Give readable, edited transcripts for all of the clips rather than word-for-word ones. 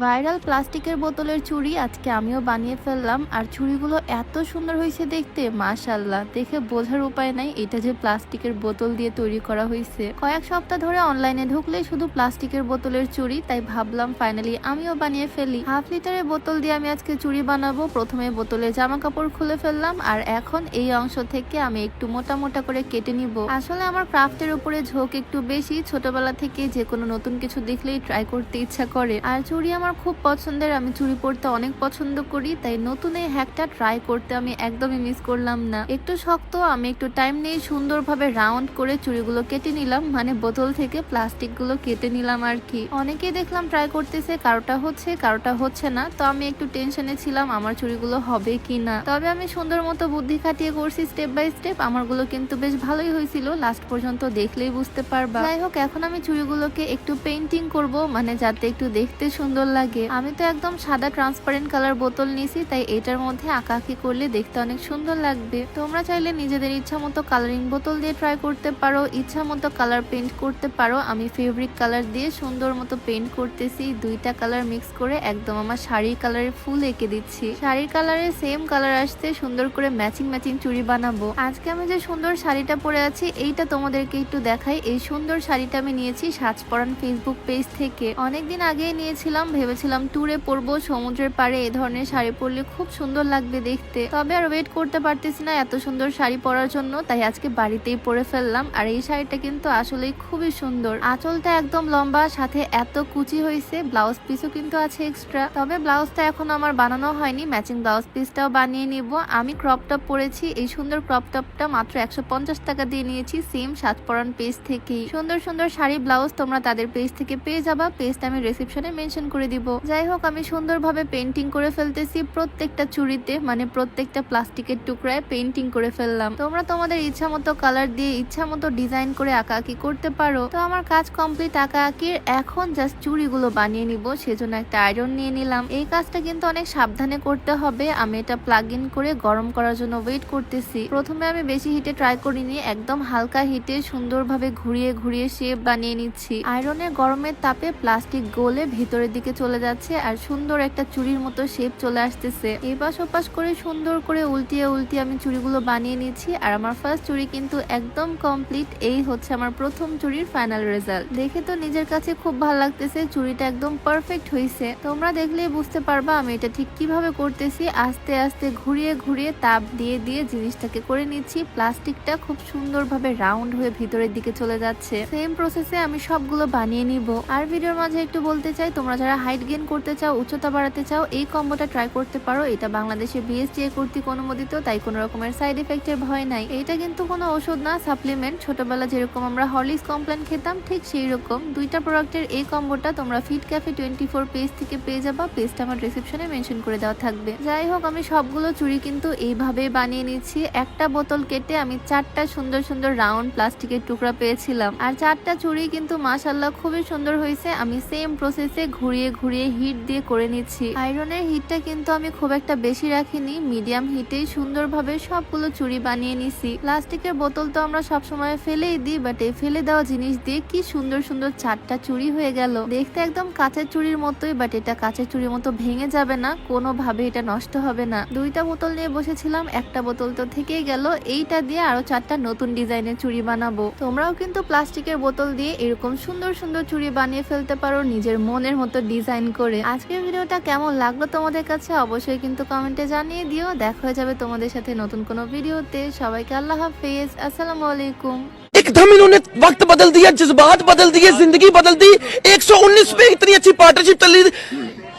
Viral প্লাস্টিকের বোতলের চুড়ি আজকে আমিও বানিয়ে ফেললাম। আর চুড়িগুলো এত সুন্দর হয়েছে দেখতে, মাশাআল্লাহ, দেখে বোঝার উপায় নাই এটা যে প্লাস্টিকের বোতল দিয়ে তৈরি করা হয়েছে। কয়েক সপ্তাহ ধরে অনলাইনে ঢুকলে শুধু প্লাস্টিকের বোতলের চুড়ি, তাই ভাবলাম ফাইনালি আমিও বানিয়ে ফেলি। হাফ লিটারের বোতল দিয়ে আমি আজকে চুড়ি বানাবো। প্রথমে বোতলের জামা কাপড় খুলে ফেললাম, আর এখন এই অংশ থেকে আমি একটু মোটা মোটা করে কেটে নিব। আসলে আমার ক্রাফটের উপরে ঝোঁক একটু বেশি, ছোটবেলা থেকে যে কোনো নতুন কিছু দেখলেই ট্রাই করতে ইচ্ছা করে। আর চুড়ি আমার খুব পছন্দের, আমি চুড়ি পরতে অনেক পছন্দ করি, তাই নতুন এই হ্যাকটা ট্রাই করতে আমি একদমই মিস করলাম না। একটু শক্ত, আমি একটু টাইম নিয়ে সুন্দরভাবে রাউন্ড করে চুড়িগুলো কেটে নিলাম, মানে বোতল থেকে প্লাস্টিক গুলো কেটে নিলাম আর কি। অনেকেই দেখলাম ট্রাই করতেছে, কারোটা হচ্ছে কারোটা হচ্ছে না, তো আমি একটু টেনশনে ছিলাম আমার চুড়িগুলো হবে কি না। তবে আমি সুন্দর মতো বুদ্ধি খাটিয়ে করছি স্টেপ বাই স্টেপ, আমারগুলো কিন্তু বেশ ভালোই হয়েছিল, লাস্ট পর্যন্ত দেখলেই বুঝতে পারবা। যাই হোক, এখন আমি চুড়িগুলোকে একটু পেইন্টিং করব, মানে যাতে একটু দেখতে সুন্দর লাগে। আমি তো একদম সাদা ট্রান্সপারেন্ট কালার বোতল নিছি, তাই এটার মধ্যে আঁকাআঁকি করলে দেখতে অনেক সুন্দর লাগবে। তোমরা চাইলে নিজেদের ইচ্ছা মতো কালারিং বোতল দিয়ে ট্রাই করতে পারো, ইচ্ছা মতো কালার পেইন্ট করতে পারো। আমি ফেব্রিক কালার দিয়ে সুন্দর মতো পেইন্ট করতেছি, দুইটা কালার মিক্স করে একদম আমার শাড়ির কালারের ফুল এঁকে দিচ্ছি। শাড়ির কালারে সেম কালার আসতে সুন্দর করে ম্যাচিং ম্যাচিং চুড়ি বানাবো। আজকে আমি যে সুন্দর শাড়িটা পরে আছি এইটা তোমাদেরকে একটু দেখাই। এই সুন্দর শাড়িটা আমি নিয়েছি সাজ পরান ফেসবুক পেজ থেকে। অনেকদিন আগেই নিয়েছিলাম, ভেবেছিলাম ট্যুরে পরবো, সমুদ্রের পাড়ে এই ধরনের শাড়ি পরলে খুব সুন্দর লাগবে দেখতে। তবে আর ওয়েট করতে পারতেছি না এত সুন্দর শাড়ি পরার জন্য, তাই আজকে বাড়িতেই পরে ফেললাম। আর এই শাড়িটা কিন্তু আসলেই খুবই সুন্দর, আঁচলটা একদম লম্বা, সাথে এত কুচি হয়েছে, ব্লাউজ পিসও কিন্তু আছে এক্সট্রা। তবে ব্লাউজটা এখন আমার বানানো হয়নি, ম্যাচিং ব্লাউজ পিসটাও বানিয়ে নিব। আমি ক্রপ টপ পরেছি, এই সুন্দর ক্রপ টপটা মাত্র 150 টাকা দিয়ে নিয়েছি সেম সাজ পরান পেজ থেকেই। সুন্দর সুন্দর শাড়ি ব্লাউজ তোমরা তাদের পেজ থেকে পেয়ে যাবা, পেজটা আমি রিসেপশনে মেনশন করে দিব। যাই হোক, আমি সুন্দরভাবে পেইন্টিং করে ফেলতেছি প্রত্যেকটা চুড়িতে, মানে প্রত্যেকটা প্লাস্টিকের টুকরায় পেইন্টিং করে ফেললাম। তোমরা তোমাদের ইচ্ছা মতো কালার দিয়ে ইচ্ছা মতো ডিজাইন করে আঁকাআঁকি করতে পারো। তো আমার কাজ কমপ্লিট আঁকাআঁকির, এখন জাস্ট চুড়িগুলো বানিয়ে নিব, সেজন্য একটা আয়রন নিয়ে নিলাম। এই কাজটা কিন্তু অনেক সাবধানে করতে হবে। আমি এটা প্লাগ ইন করে গরম করার জন্য ওয়েট করতেছি। প্রথমে আমি বেশি হিটে ট্রাই করিনি, একদম হালকা হিটে সুন্দরভাবে ঘুরিয়ে ঘুরিয়ে শেপ বানিয়ে নিচ্ছি। আয়রনের গরমের তাপে প্লাস্টিক গলে ভেতরের দিকে চলে যাচ্ছে, আর সুন্দর একটা চুড়ির মতো শেপ চলে আসতেছে। এপাশ ওপাশ করে সুন্দর করে উল্টিয়ে উল্টিয়ে আমি চুড়িগুলো বানিয়ে নিচ্ছি। আর আমার ফার্স্ট চুড়ি কিন্তু একদম কমপ্লিট। এই হচ্ছে আমার প্রথম চুড়ির ফাইনাল রেজাল্ট। দেখে তো নিজের কাছে খুব ভালো লাগতেছে, চুড়িটা একদম পারফেক্ট হয়েছে। তোমরা দেখলেই বুঝতে পারবা আমি এটা ঠিক কিভাবে করতেছি। আস্তে আস্তে ঘুরিয়ে ঘুরিয়ে তাপ দিয়ে দিয়ে জিনিসটাকে করে নিচ্ছি। প্লাস্টিকটা খুব সুন্দরভাবে রাউন্ড হয়ে ভিতরের দিকে চলে যাচ্ছে। সেম প্রসেসে আমি সবগুলো বানিয়ে নিব। আর ভিডিওর মাঝে একটু বলতে চাই, তোমরা যারা হাইট গেইন করতে চাও, উচ্চতা বাড়াতে চাও, এই কম্বোটা ট্রাই করতে পারো। এটা বাংলাদেশে বিএসটিআই কর্তৃক অনুমোদিত, তাই কোনো রকমের সাইড এফেক্টের ভয় নাই। এটা কিন্তু কোনো ওষুধ না, সাপ্লিমেন্ট। ছোটবেলা যেরকম আমরা হরলিক্স কমপ্লেন খেতাম, ঠিক সেই রকম। দুইটা প্রোডাক্টের এই কম্বোটা তোমরা ফিট ক্যাফে 24 পেজ থেকে পেয়ে যাবা, পেজটা আমার রিসেপশনে মেনশন করে দেওয়া থাকবে। যাই হোক, আমি সবগুলো চুড়ি কিন্তু এইভাবে বানিয়ে নিচ্ছি। একটা বোতল কেটে আমি 4টা সুন্দর সুন্দর রাউন্ড প্লাস্টিকের টুকরা পেয়েছিলাম, আর 4টা চুড়ি কিন্তু মাশাআল্লাহ খুবই সুন্দর হয়েছে। আমি সেম প্রসেসে ঘুরিয়ে ঘুরিয়ে হিট দিয়ে করে নিচ্ছি। আয়রনের হিটটা কিন্তু আমি খুব একটা বেশি রাখিনি, মিডিয়াম হিটেই সুন্দরভাবে সবগুলো চুড়ি বানিয়ে নিছি। প্লাস্টিকের বোতল তো আমরা সবসময় ফেলেই দিই, বাট এই ফেলে দেওয়া জিনিস দিয়ে কি সুন্দর সুন্দর 4টা চুড়ি হয়ে গেল। দেখতে একদম কাঁচের চুড়ির মতোই, বাট এটা কাঁচের চুড়ির মতো ভেঙে যাবে না, কোনোভাবে এটা নষ্ট হবে না। দুইটা বোতল নিয়ে বসেছিলাম, একটা বোতল তো থেকেই গেল। এইটা দিয়ে আরো 4টা নতুন ডিজাইনের চুড়ি বানাবো। তোমরাও কিন্তু প্লাস্টিকের বোতল দিয়ে এরকম সুন্দর সুন্দর চুড়ি বানিয়ে ফেলতে পারো নিজের মনের মতো ডিজাইন করে। আজকের ভিডিওটা কেমন লাগলো তোমাদের কাছে অবশ্যই কিন্তু কমেন্টে জানিয়ে দিও। দেখা হয়ে যাবে তোমাদের সাথে নতুন কোনো ভিডিওতে। সবাইকে আল্লাহ হাফেজ, আসসালামু আলাইকুম। एकदम इन्होंने वक्त बदल दिया, जज्बात बदल दिए, जिंदगी बदल दी। 119 पे इतनी अच्छी पार्टनरशिप चल रही थी।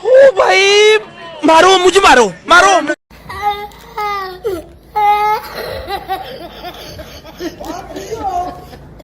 ओ भाई, मारो मुझे, मारो मारो।